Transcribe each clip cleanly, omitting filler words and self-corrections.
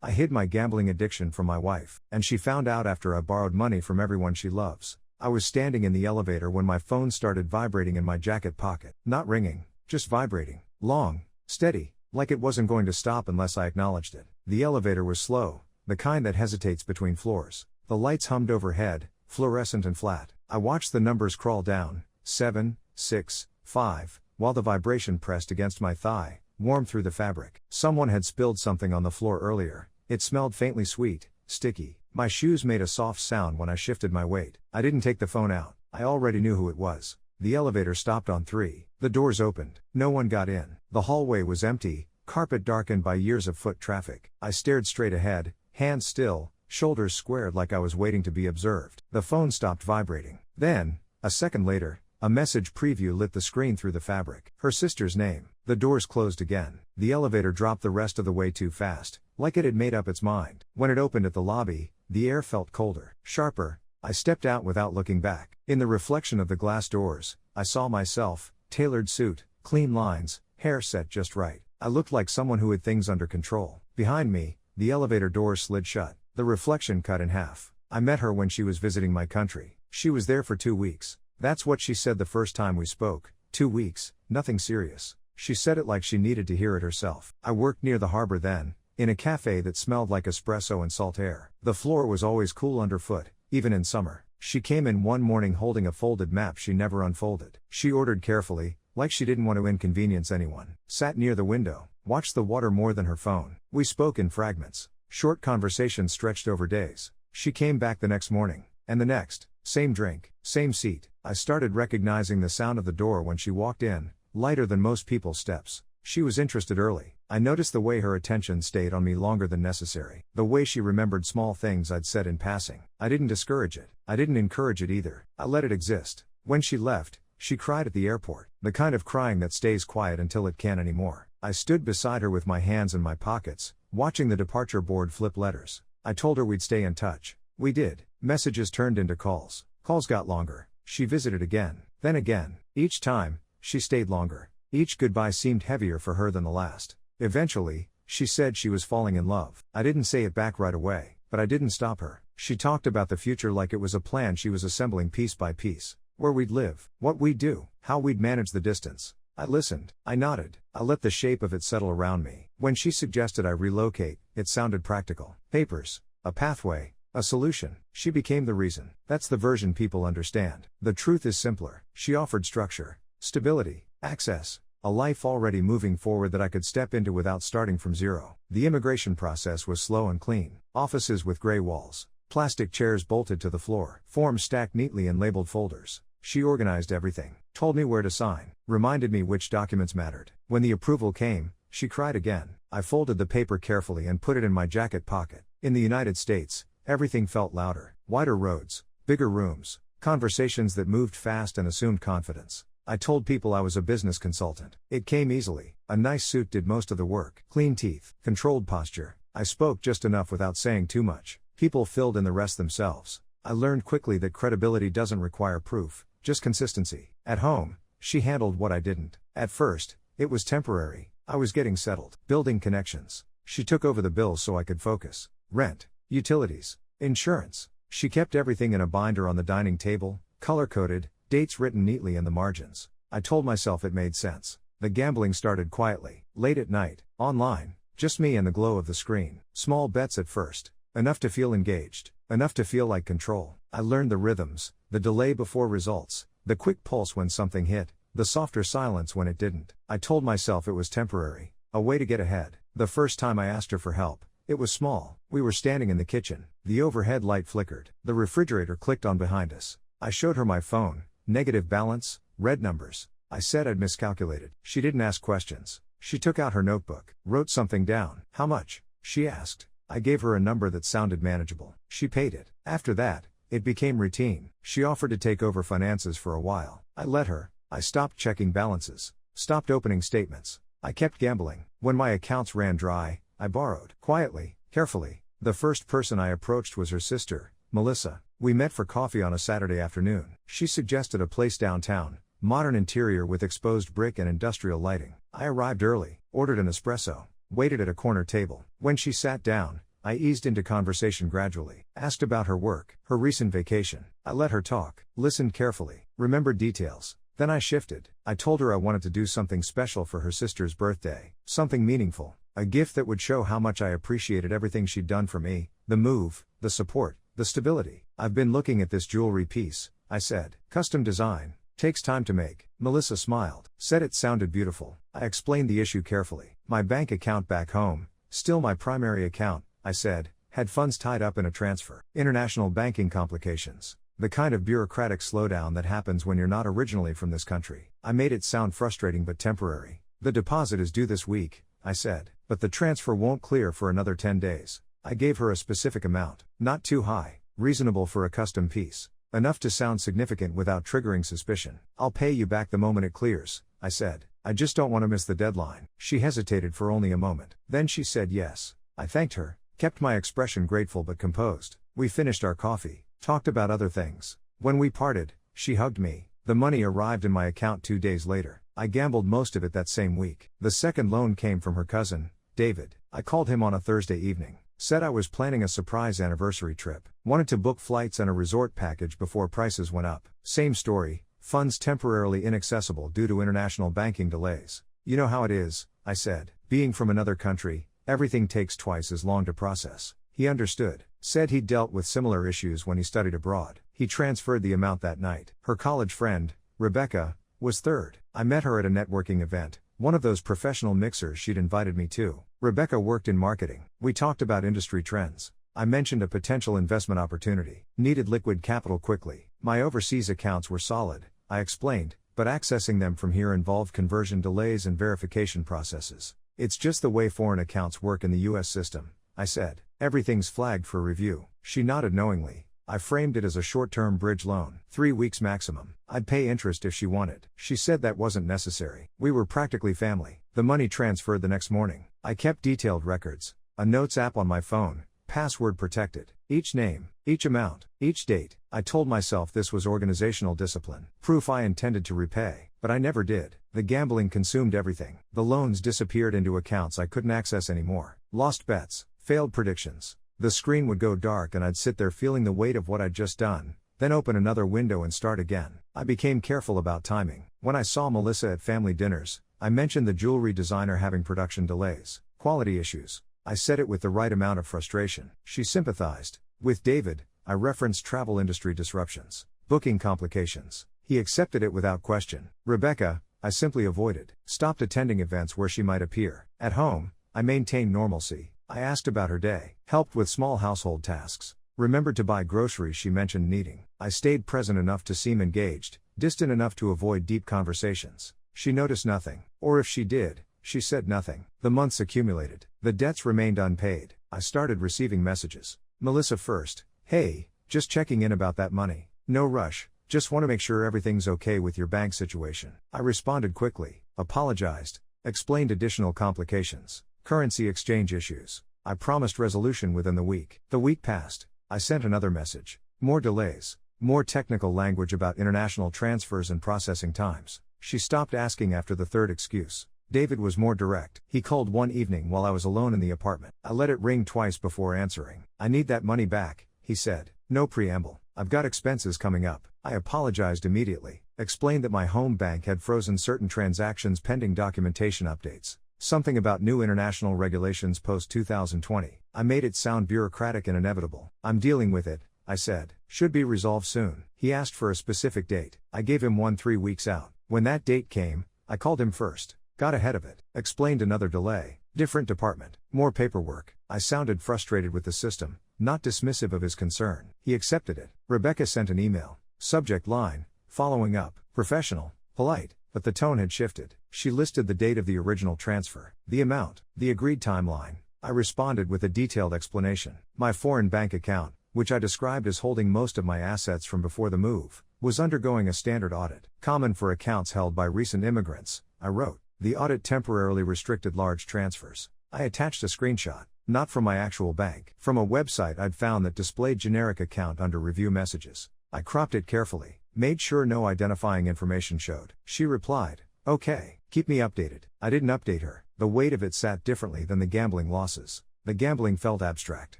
I hid my gambling addiction from my wife, and she found out after I borrowed money from everyone she loves. I was standing in the elevator when my phone started vibrating in my jacket pocket. Not ringing, just vibrating. Long, steady, like it wasn't going to stop unless I acknowledged it. The elevator was slow, the kind that hesitates between floors. The lights hummed overhead, fluorescent and flat. I watched the numbers crawl down, 7, 6, 5, while the vibration pressed against my thigh, warm through the fabric. Someone had spilled something on the floor earlier. It smelled faintly sweet, sticky. My shoes made a soft sound when I shifted my weight. I didn't take the phone out. I already knew who it was. The elevator stopped on 3. The doors opened. No one got in. The hallway was empty, carpet darkened by years of foot traffic. I stared straight ahead, hands still, shoulders squared like I was waiting to be observed. The phone stopped vibrating. Then, a second later, a message preview lit the screen through the fabric. Her sister's name. The doors closed again. The elevator dropped the rest of the way too fast, like it had made up its mind. When it opened at the lobby, the air felt colder, sharper. I stepped out without looking back. In the reflection of the glass doors, I saw myself, tailored suit, clean lines, hair set just right. I looked like someone who had things under control. Behind me, the elevator doors slid shut. The reflection cut in half. I met her when she was visiting my country. She was there for 2 weeks. That's what she said the first time we spoke. 2 weeks, nothing serious. She said it like she needed to hear it herself. I worked near the harbor then, in a cafe that smelled like espresso and salt air. The floor was always cool underfoot, even in summer. She came in one morning holding a folded map she never unfolded. She ordered carefully, like she didn't want to inconvenience anyone. Sat near the window, watched the water more than her phone. We spoke in fragments. Short conversations stretched over days. She came back the next morning, and the next. Same drink, same seat. I started recognizing the sound of the door when she walked in, lighter than most people's steps. She was interested early. I noticed the way her attention stayed on me longer than necessary. The way she remembered small things I'd said in passing. I didn't discourage it. I didn't encourage it either. I let it exist. When she left, she cried at the airport. The kind of crying that stays quiet until it can't anymore. I stood beside her with my hands in my pockets, watching the departure board flip letters. I told her we'd stay in touch. We did. Messages turned into calls. Calls got longer. She visited again, then again. Each time, she stayed longer. Each goodbye seemed heavier for her than the last. Eventually, she said she was falling in love. I didn't say it back right away, but I didn't stop her. She talked about the future like it was a plan she was assembling piece by piece. Where we'd live, what we'd do, how we'd manage the distance. I listened. I nodded. I let the shape of it settle around me. When she suggested I relocate, it sounded practical. Papers, a pathway, a solution. She became the reason. That's the version people understand. The truth is simpler. She offered structure, stability, access, a life already moving forward that I could step into without starting from zero. The immigration process was slow and clean. Offices with gray walls, plastic chairs bolted to the floor, forms stacked neatly in labeled folders. She organized everything, told me where to sign, reminded me which documents mattered. When the approval came, she cried again. I folded the paper carefully and put it in my jacket pocket. In the United States, everything felt louder. Wider roads, bigger rooms, conversations that moved fast and assumed confidence. I told people I was a business consultant. It came easily. A nice suit did most of the work. Clean teeth, controlled posture. I spoke just enough without saying too much. People filled in the rest themselves. I learned quickly that credibility doesn't require proof, just consistency. At home, she handled what I didn't. At first, it was temporary. I was getting settled, building connections. She took over the bills so I could focus. Rent, utilities, insurance. She kept everything in a binder on the dining table, color-coded, dates written neatly in the margins. I told myself it made sense. The gambling started quietly, late at night, online, just me and the glow of the screen. Small bets at first, enough to feel engaged, enough to feel like control. I learned the rhythms, the delay before results, the quick pulse when something hit, the softer silence when it didn't. I told myself it was temporary, a way to get ahead. The first time I asked her for help, it was small. We were standing in the kitchen. The overhead light flickered. The refrigerator clicked on behind us. I showed her my phone, negative balance, red numbers. I said I'd miscalculated. She didn't ask questions. She took out her notebook, wrote something down. How much? She asked. I gave her a number that sounded manageable. She paid it. After that, it became routine. She offered to take over finances for a while. I let her. I stopped checking balances, stopped opening statements. I kept gambling. When my accounts ran dry, I borrowed. Quietly, carefully. The first person I approached was her sister, Melissa. We met for coffee on a Saturday afternoon. She suggested a place downtown, modern interior with exposed brick and industrial lighting. I arrived early, ordered an espresso, waited at a corner table. When she sat down, I eased into conversation gradually, asked about her work, her recent vacation. I let her talk, listened carefully, remembered details. Then I shifted. I told her I wanted to do something special for her sister's birthday, something meaningful, a gift that would show how much I appreciated everything she'd done for me, the move, the support, the stability. I've been looking at this jewelry piece, I said. Custom design. Takes time to make. Melissa smiled, said it sounded beautiful. I explained the issue carefully. My bank account back home, still my primary account, I said, had funds tied up in a transfer. International banking complications. The kind of bureaucratic slowdown that happens when you're not originally from this country. I made it sound frustrating but temporary. The deposit is due this week, I said, but the transfer won't clear for another 10 days. I gave her a specific amount, not too high, reasonable for a custom piece. Enough to sound significant without triggering suspicion. I'll pay you back the moment it clears, I said. I just don't want to miss the deadline. She hesitated for only a moment. Then she said yes. I thanked her, kept my expression grateful but composed. We finished our coffee, talked about other things. When we parted, she hugged me. The money arrived in my account 2 days later. I gambled most of it that same week. The second loan came from her cousin, David. I called him on a Thursday evening. Said I was planning a surprise anniversary trip. Wanted to book flights and a resort package before prices went up. Same story, funds temporarily inaccessible due to international banking delays. You know how it is, I said. Being from another country, everything takes twice as long to process. He understood. Said he'd dealt with similar issues when he studied abroad. He transferred the amount that night. Her college friend, Rebecca, was third. I met her at a networking event, one of those professional mixers she'd invited me to. Rebecca worked in marketing. We talked about industry trends. I mentioned a potential investment opportunity. Needed liquid capital quickly. My overseas accounts were solid, I explained, but accessing them from here involved conversion delays and verification processes. It's just the way foreign accounts work in the US system, I said. Everything's flagged for review. She nodded knowingly. I framed it as a short-term bridge loan, 3 weeks maximum. I'd pay interest if she wanted. She said that wasn't necessary. We were practically family. The money transferred the next morning. I kept detailed records. A notes app on my phone, password protected. Each name, each amount, each date. I told myself this was organizational discipline. Proof I intended to repay, but I never did. The gambling consumed everything. The loans disappeared into accounts I couldn't access anymore. Lost bets, failed predictions. The screen would go dark and I'd sit there feeling the weight of what I'd just done, then open another window and start again. I became careful about timing. When I saw Melissa at family dinners, I mentioned the jewelry designer having production delays, quality issues. I said it with the right amount of frustration. She sympathized. With David, I referenced travel industry disruptions, booking complications. He accepted it without question. Rebecca, I simply avoided. Stopped attending events where she might appear. At home, I maintained normalcy. I asked about her day, helped with small household tasks, remembered to buy groceries she mentioned needing. I stayed present enough to seem engaged, distant enough to avoid deep conversations. She noticed nothing, or if she did, she said nothing. The months accumulated. The debts remained unpaid. I started receiving messages. Melissa first. Hey, just checking in about that money. No rush, just want to make sure everything's okay with your bank situation. I responded quickly, apologized, explained additional complications. Currency exchange issues. I promised resolution within the week. The week passed. I sent another message. More delays. More technical language about international transfers and processing times. She stopped asking after the third excuse. David was more direct. He called one evening while I was alone in the apartment. I let it ring twice before answering. I need that money back, he said. No preamble. I've got expenses coming up. I apologized immediately. Explained that my home bank had frozen certain transactions pending documentation updates. Something about new international regulations post-2020. I made it sound bureaucratic and inevitable. I'm dealing with it, I said. Should be resolved soon. He asked for a specific date. I gave him one 3 weeks out. When that date came, I called him first. Got ahead of it. Explained another delay. Different department. More paperwork. I sounded frustrated with the system, not dismissive of his concern. He accepted it. Rebecca sent an email. Subject line, following up. Professional, polite. But the tone had shifted. She listed the date of the original transfer, the amount, the agreed timeline. I responded with a detailed explanation. My foreign bank account, which I described as holding most of my assets from before the move, was undergoing a standard audit. Common for accounts held by recent immigrants, I wrote. The audit temporarily restricted large transfers. I attached a screenshot, not from my actual bank, from a website I'd found that displayed generic account under review messages. I cropped it carefully, made sure no identifying information showed. She replied, okay, keep me updated. I didn't update her. The weight of it sat differently than the gambling losses. The gambling felt abstract.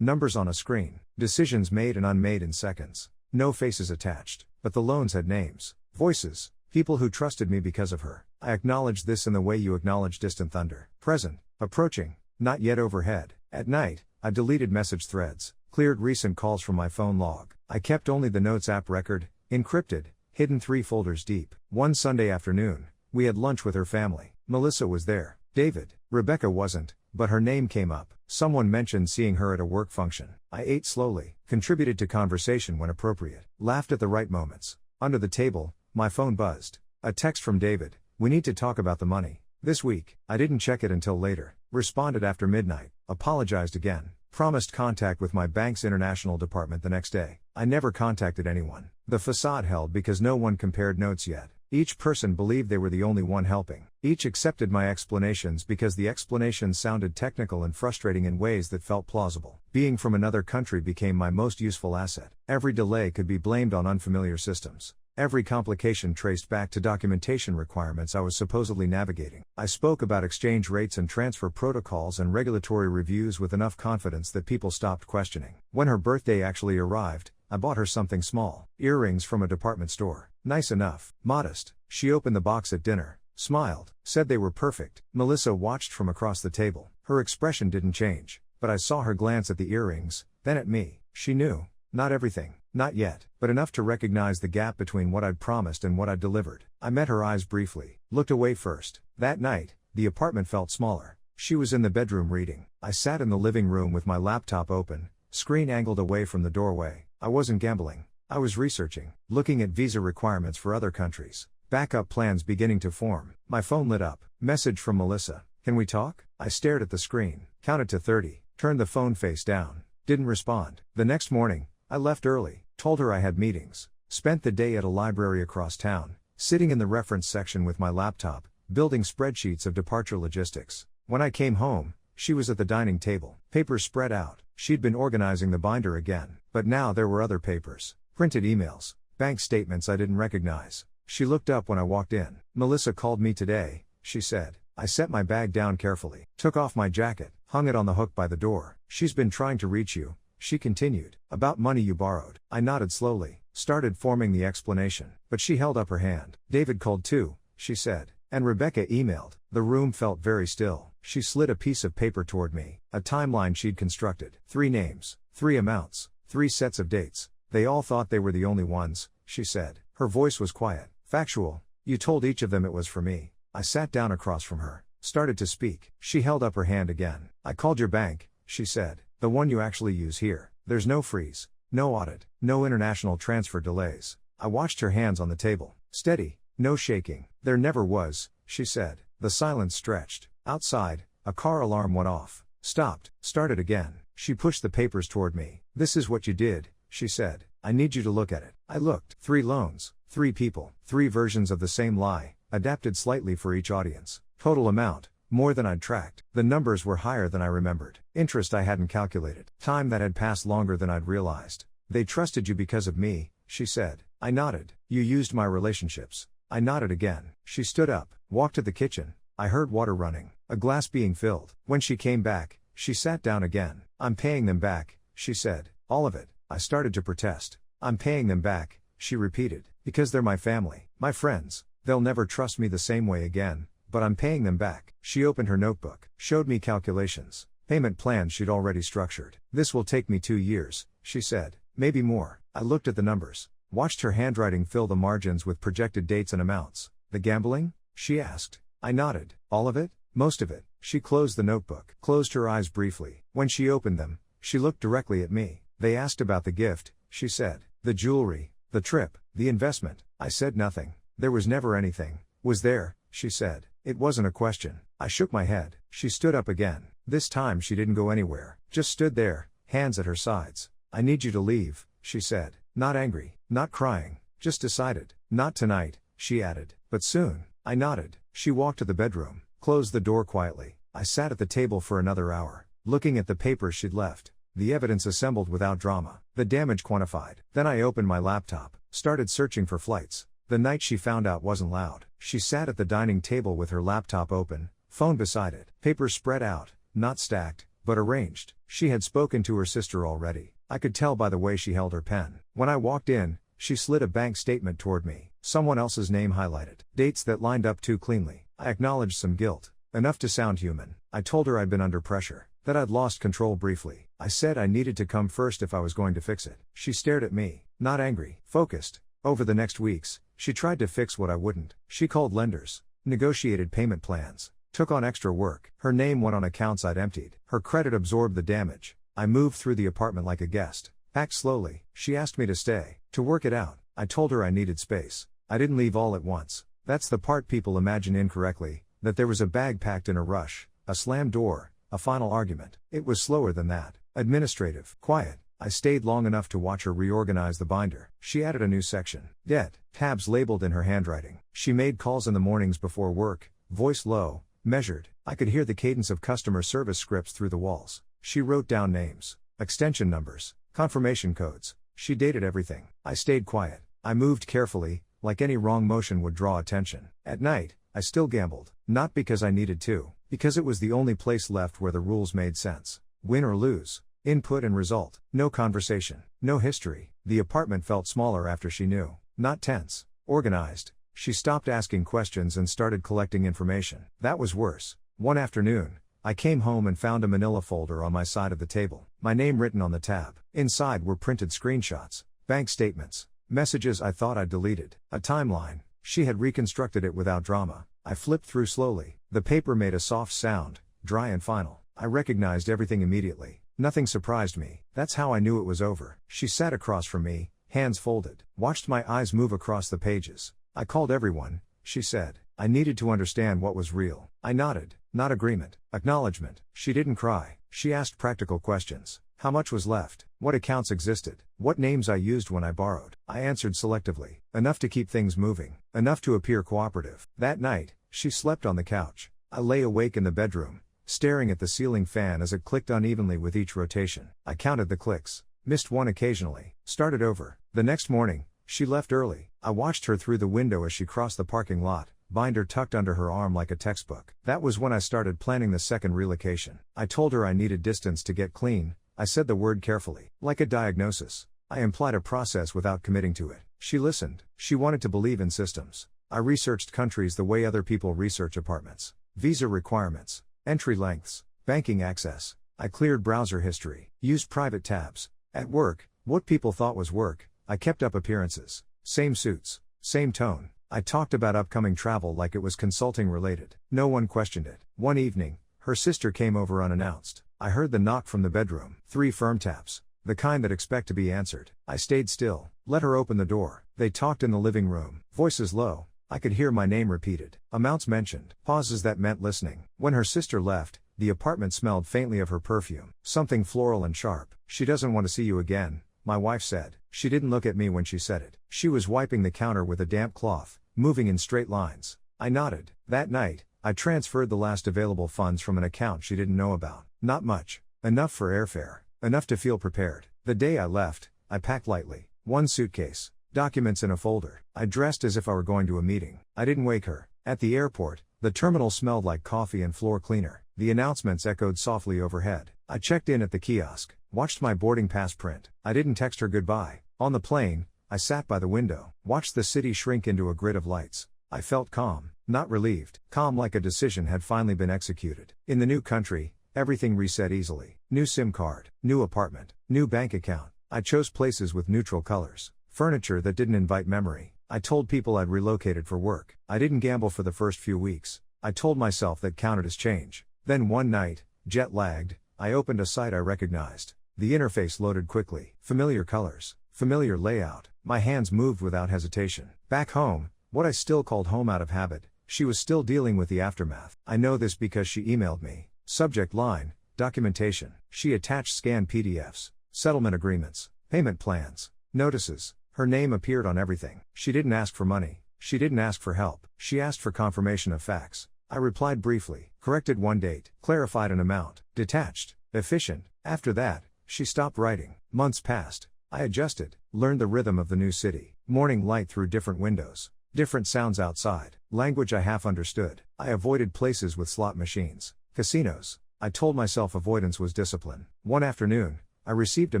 Numbers on a screen. Decisions made and unmade in seconds. No faces attached. But the loans had names. Voices. People who trusted me because of her. I acknowledged this in the way you acknowledge distant thunder. Present. Approaching. Not yet overhead. At night, I deleted message threads. Cleared recent calls from my phone log. I kept only the Notes app record, encrypted, hidden 3 folders deep. One Sunday afternoon, we had lunch with her family. Melissa was there. David. Rebecca wasn't, but her name came up. Someone mentioned seeing her at a work function. I ate slowly, contributed to conversation when appropriate, laughed at the right moments. Under the table, my phone buzzed. A text from David. We need to talk about the money. This week. I didn't check it until later. Responded after midnight. Apologized again. Promised contact with my bank's international department the next day. I never contacted anyone. The facade held because no one compared notes yet. Each person believed they were the only one helping. Each accepted my explanations because the explanations sounded technical and frustrating in ways that felt plausible. Being from another country became my most useful asset. Every delay could be blamed on unfamiliar systems. Every complication traced back to documentation requirements I was supposedly navigating. I spoke about exchange rates and transfer protocols and regulatory reviews with enough confidence that people stopped questioning. When her birthday actually arrived, I bought her something small. Earrings from a department store. Nice enough. Modest. She opened the box at dinner, smiled, said they were perfect. Melissa watched from across the table. Her expression didn't change, but I saw her glance at the earrings, then at me. She knew. Not everything. Not yet, but enough to recognize the gap between what I'd promised and what I'd delivered. I met her eyes briefly, looked away first. That night, the apartment felt smaller. She was in the bedroom reading. I sat in the living room with my laptop open, screen angled away from the doorway. I wasn't gambling. I was researching, looking at visa requirements for other countries. Backup plans beginning to form. My phone lit up. Message from Melissa. Can we talk? I stared at the screen, counted to 30, turned the phone face down. Didn't respond. The next morning, I left early, told her I had meetings, spent the day at a library across town, sitting in the reference section with my laptop, building spreadsheets of departure logistics. When I came home, she was at the dining table, papers spread out. She'd been organizing the binder again, but now there were other papers, printed emails, bank statements I didn't recognize. She looked up when I walked in. Melissa called me today, she said. I set my bag down carefully, took off my jacket, hung it on the hook by the door. She's been trying to reach you, she continued. About money you borrowed. I nodded slowly, started forming the explanation, but she held up her hand. David called too, she said, and Rebecca emailed. The room felt very still. She slid a piece of paper toward me, a timeline she'd constructed. 3 names, 3 amounts, 3 sets of dates. They all thought they were the only ones, she said. Her voice was quiet, factual. You told each of them it was for me. I sat down across from her, started to speak. She held up her hand again. I called your bank, she said. The one you actually use here. There's no freeze, no audit, no international transfer delays. I watched her hands on the table. Steady, no shaking. There never was, she said. The silence stretched. Outside, a car alarm went off. Stopped, started again. She pushed the papers toward me. This is what you did, she said. I need you to look at it. I looked. 3 loans, 3 people, 3 versions of the same lie, adapted slightly for each audience. Total amount, more than I'd tracked. The numbers were higher than I remembered. Interest I hadn't calculated. Time that had passed longer than I'd realized. They trusted you because of me, she said. I nodded. You used my relationships. I nodded again. She stood up, walked to the kitchen. I heard water running, a glass being filled. When she came back, she sat down again. I'm paying them back, she said. All of it. I started to protest. I'm paying them back, she repeated. Because they're my family, my friends. They'll never trust me the same way again, but I'm paying them back. She opened her notebook, showed me calculations, payment plans she'd already structured. This will take me 2 years, she said, maybe more. I looked at the numbers, watched her handwriting fill the margins with projected dates and amounts. The gambling? She asked. I nodded. All of it? Most of it. She closed the notebook, closed her eyes briefly. When she opened them, she looked directly at me. They asked about the gift, she said. The jewelry, the trip, the investment. I said nothing. There was never anything. Was there? She said. It wasn't a question. I shook my head. She stood up again. This time she didn't go anywhere, just stood there, hands at her sides. I need you to leave, she said. Not angry, not crying, just decided. Not tonight, she added, but soon. I nodded. She walked to the bedroom, closed the door quietly. I sat at the table for another hour, looking at the papers she'd left, the evidence assembled without drama, the damage quantified. Then I opened my laptop, started searching for flights. The night she found out wasn't loud. She sat at the dining table with her laptop open, phone beside it, papers spread out, not stacked, but arranged. She had spoken to her sister already. I could tell by the way she held her pen. When I walked in, she slid a bank statement toward me, someone else's name highlighted, dates that lined up too cleanly. I acknowledged some guilt, enough to sound human. I told her I'd been under pressure, that I'd lost control briefly. I said I needed to come first if I was going to fix it. She stared at me, not angry, focused. Over the next weeks, she tried to fix what I wouldn't. She called lenders, negotiated payment plans, took on extra work. Her name went on accounts I'd emptied. Her credit absorbed the damage. I moved through the apartment like a guest. Packed slowly. She asked me to stay, to work it out. I told her I needed space. I didn't leave all at once. That's the part people imagine incorrectly, that there was a bag packed in a rush, a slammed door, a final argument. It was slower than that. Administrative. Quiet. I stayed long enough to watch her reorganize the binder. She added a new section. Debt. Tabs labeled in her handwriting. She made calls in the mornings before work, voice low, measured. I could hear the cadence of customer service scripts through the walls. She wrote down names, extension numbers, confirmation codes. She dated everything. I stayed quiet. I moved carefully, like any wrong motion would draw attention. At night, I still gambled. Not because I needed to, because it was the only place left where the rules made sense. Win or lose. Input and result. No conversation. No history. The apartment felt smaller after she knew. Not tense. Organized. She stopped asking questions and started collecting information. That was worse. One afternoon, I came home and found a manila folder on my side of the table. My name written on the tab. Inside were printed screenshots, bank statements, messages I thought I'd deleted. A timeline. She had reconstructed it without drama. I flipped through slowly. The paper made a soft sound, dry and final. I recognized everything immediately. Nothing surprised me. That's how I knew it was over. She sat across from me, hands folded, watched my eyes move across the pages. I called everyone, she said. I needed to understand what was real. I nodded. Not agreement. Acknowledgement. She didn't cry. She asked practical questions. How much was left? What accounts existed? What names I used when I borrowed? I answered selectively. Enough to keep things moving. Enough to appear cooperative. That night, she slept on the couch. I lay awake in the bedroom, staring at the ceiling fan as it clicked unevenly with each rotation. I counted the clicks. Missed one occasionally. Started over. The next morning, she left early. I watched her through the window as she crossed the parking lot, binder tucked under her arm like a textbook. That was when I started planning the second relocation. I told her I needed distance to get clean. I said the word carefully, like a diagnosis. I implied a process without committing to it. She listened. She wanted to believe in systems. I researched countries the way other people research apartments. Visa requirements, entry lengths, banking access. I cleared browser history, used private tabs. At work, what people thought was work, I kept up appearances. Same suits, same tone. I talked about upcoming travel like it was consulting related. No one questioned it. One evening, her sister came over unannounced. I heard the knock from the bedroom. 3 firm taps. The kind that expect to be answered. I stayed still, let her open the door. They talked in the living room, voices low. I could hear my name repeated. Amounts mentioned. Pauses that meant listening. When her sister left, the apartment smelled faintly of her perfume. Something floral and sharp. She doesn't want to see you again, my wife said. She didn't look at me when she said it. She was wiping the counter with a damp cloth, moving in straight lines. I nodded. That night, I transferred the last available funds from an account she didn't know about. Not much. Enough for airfare. Enough to feel prepared. The day I left, I packed lightly. 1 suitcase. Documents in a folder. I dressed as if I were going to a meeting. I didn't wake her. At the airport, the terminal smelled like coffee and floor cleaner. The announcements echoed softly overhead. I checked in at the kiosk, watched my boarding pass print. I didn't text her goodbye. On the plane, I sat by the window, watched the city shrink into a grid of lights. I felt calm, not relieved. Calm like a decision had finally been executed. In the new country, everything reset easily. New SIM card, new apartment, new bank account. I chose places with neutral colors. Furniture that didn't invite memory. I told people I'd relocated for work. I didn't gamble for the first few weeks. I told myself that counted as change. Then one night, jet lagged, I opened a site I recognized. The interface loaded quickly. Familiar colors. Familiar layout. My hands moved without hesitation. Back home, what I still called home out of habit, she was still dealing with the aftermath. I know this because she emailed me. Subject line, documentation. She attached scanned PDFs, settlement agreements, payment plans, notices. Her name appeared on everything. She didn't ask for money. She didn't ask for help. She asked for confirmation of facts. I replied briefly, corrected one date, clarified an amount, detached, efficient. After that, she stopped writing. Months passed. I adjusted, learned the rhythm of the new city. Morning light through different windows. Different sounds outside. Language I half understood. I avoided places with slot machines. Casinos. I told myself avoidance was discipline. One afternoon, I received a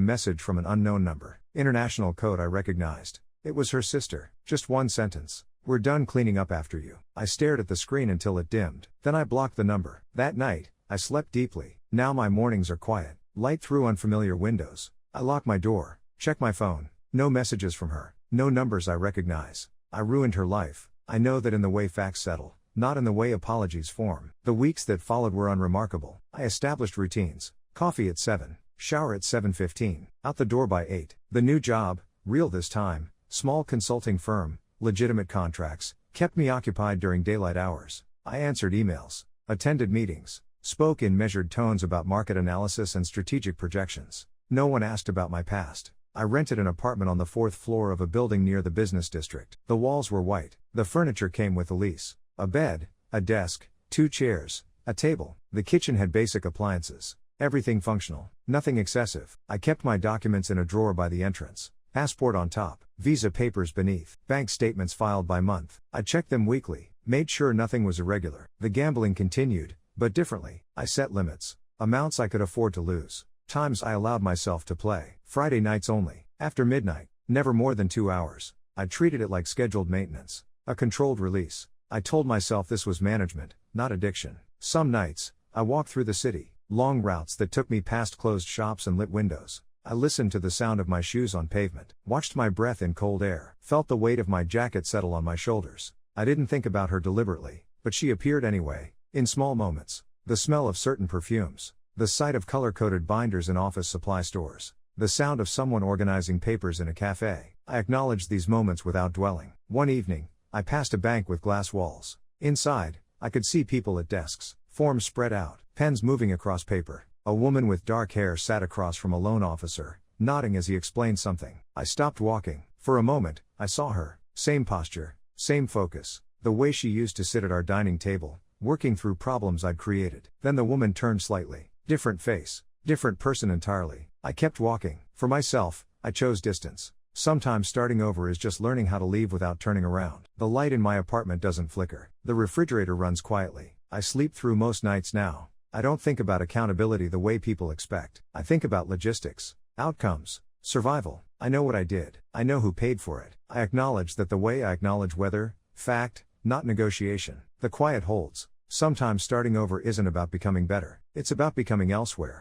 message from an unknown number. International code I recognized. It was her sister. Just one sentence. "We're done cleaning up after you." I stared at the screen until it dimmed. Then I blocked the number. That night, I slept deeply. Now my mornings are quiet. Light through unfamiliar windows. I lock my door. Check my phone. No messages from her. No numbers I recognize. I ruined her life. I know that in the way facts settle, not in the way apologies form. The weeks that followed were unremarkable. I established routines. Coffee at 7. Shower at 7:15. Out the door by 8. The new job, real this time, small consulting firm, legitimate contracts, kept me occupied during daylight hours. I answered emails, attended meetings, spoke in measured tones about market analysis and strategic projections. No one asked about my past. I rented an apartment on the 4th floor of a building near the business district. The walls were white. The furniture came with a lease. A bed, a desk, 2 chairs, a table. The kitchen had basic appliances. Everything functional. Nothing excessive. I kept my documents in a drawer by the entrance. Passport on top, visa papers beneath, bank statements filed by month. I checked them weekly, made sure nothing was irregular. The gambling continued, but differently. I set limits. Amounts I could afford to lose. Times I allowed myself to play. Friday nights only. After midnight. Never more than 2 hours. I treated it like scheduled maintenance. A controlled release. I told myself this was management, not addiction. Some nights, I walked through the city. Long routes that took me past closed shops and lit windows. I listened to the sound of my shoes on pavement. Watched my breath in cold air. Felt the weight of my jacket settle on my shoulders. I didn't think about her deliberately, but she appeared anyway. In small moments. The smell of certain perfumes. The sight of color-coded binders in office supply stores. The sound of someone organizing papers in a cafe. I acknowledged these moments without dwelling. One evening, I passed a bank with glass walls. Inside, I could see people at desks, forms spread out, pens moving across paper. A woman with dark hair sat across from a loan officer, nodding as he explained something. I stopped walking. For a moment, I saw her. Same posture, same focus. The way she used to sit at our dining table, working through problems I'd created. Then the woman turned slightly. Different face. Different person entirely. I kept walking. For myself, I chose distance. Sometimes starting over is just learning how to leave without turning around. The light in my apartment doesn't flicker. The refrigerator runs quietly. I sleep through most nights now. I don't think about accountability the way people expect. I think about logistics, outcomes, survival. I know what I did. I know who paid for it. I acknowledge that the way I acknowledge weather, fact, not negotiation. The quiet holds. Sometimes starting over isn't about becoming better. It's about becoming elsewhere.